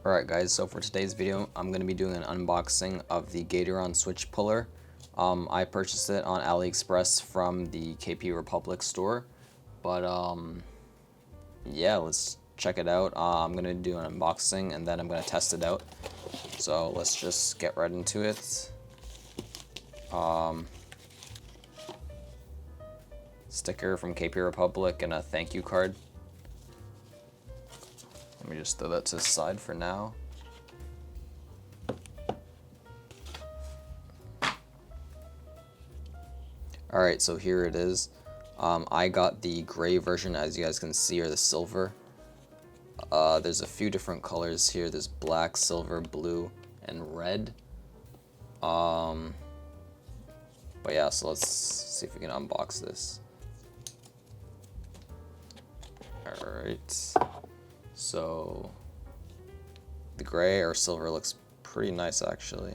Alright guys, so for today's video, I'm going to be doing an unboxing of the Gateron switch puller. I purchased it on AliExpress from the KP Republic store, but yeah, let's check it out. I'm going to do an unboxing and then I'm going to test it out. So let's just get right into it. Sticker from KP Republic and a thank you card. Let me just throw that to the side for now. Alright, so here it is. I got the gray version, as you guys can see, or the silver. There's a few different colors here. There's black, silver, blue, and red. But yeah, so let's see if we can unbox this. Alright. So the gray or silver looks pretty nice actually.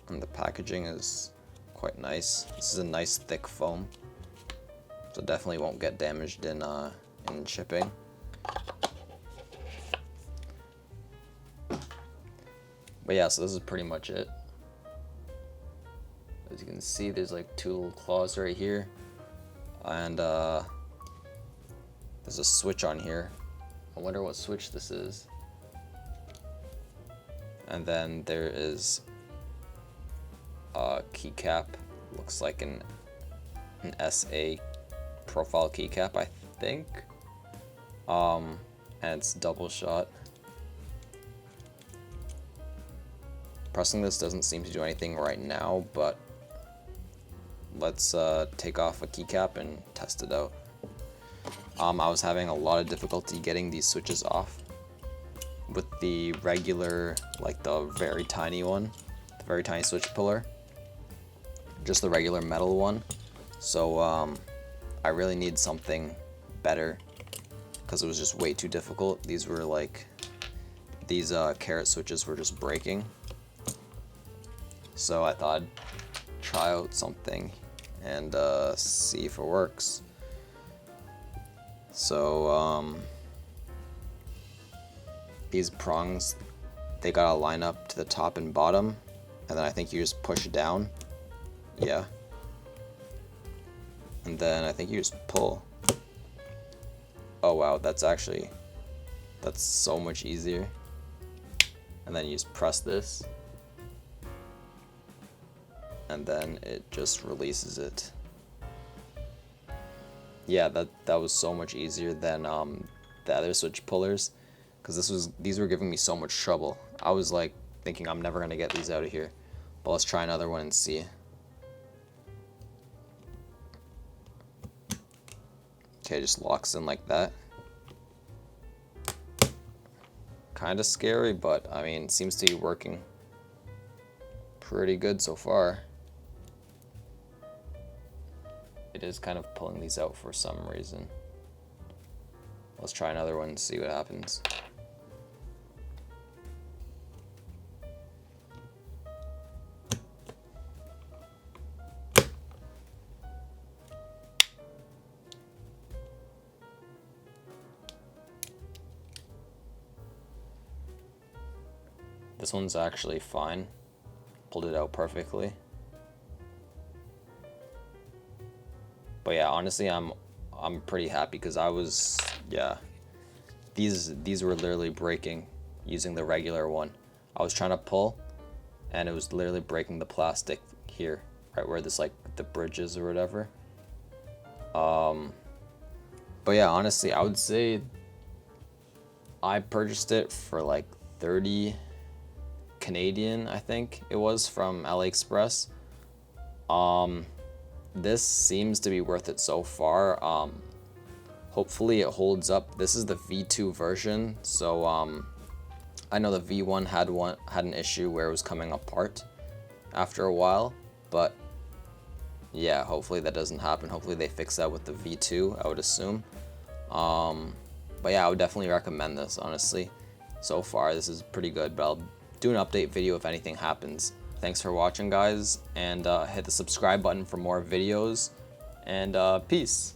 And the packaging is quite nice. This is a nice thick foam, so definitely won't get damaged in shipping. But yeah, so this is pretty much it. As you can see, there's like two little claws right here, and there's a switch on here. I wonder what switch this is. And then there is a keycap. Looks like an SA profile keycap, I think. And it's double shot. Pressing this doesn't seem to do anything right now, but let's take off a keycap and test it out. I was having a lot of difficulty getting these switches off with the regular, like the very tiny one, the very tiny switch puller, just the regular metal one. So I really need something better because it was just way too difficult. These were like, these carrot switches were just breaking. So I thought I'd try out something and see if it works. So these prongs, they gotta line up to the top and bottom, and then I think you just push down. Yeah. And then I think you just pull. Oh wow, that's so much easier. And then you just press this, and then it just releases it. Yeah, that was so much easier than the other switch pullers, because these were giving me so much trouble. I was like thinking I'm never gonna get these out of here. But let's try another one and see. Okay, it just locks in like that. Kind of scary, but I mean, it seems to be working pretty good so far. It is kind of pulling these out for some reason. Let's try another one and see what happens. This one's actually fine. Pulled it out perfectly. But yeah, honestly, I'm pretty happy because these were literally breaking using the regular one. I was trying to pull, and it was literally breaking the plastic here, right where this, like, the bridge is or whatever. But yeah, honestly, I would say I purchased it for like 30 Canadian, I think it was, from AliExpress. This seems to be worth it so far. Hopefully it holds up. This is the V2 version, so I know the V1 had an issue where it was coming apart after a while, but yeah, hopefully that doesn't happen. Hopefully they fix that with the V2, I would assume. But yeah, I would definitely recommend this, honestly. So far, this is pretty good, but I'll do an update video if anything happens. Thanks for watching, guys, and hit the subscribe button for more videos, and peace.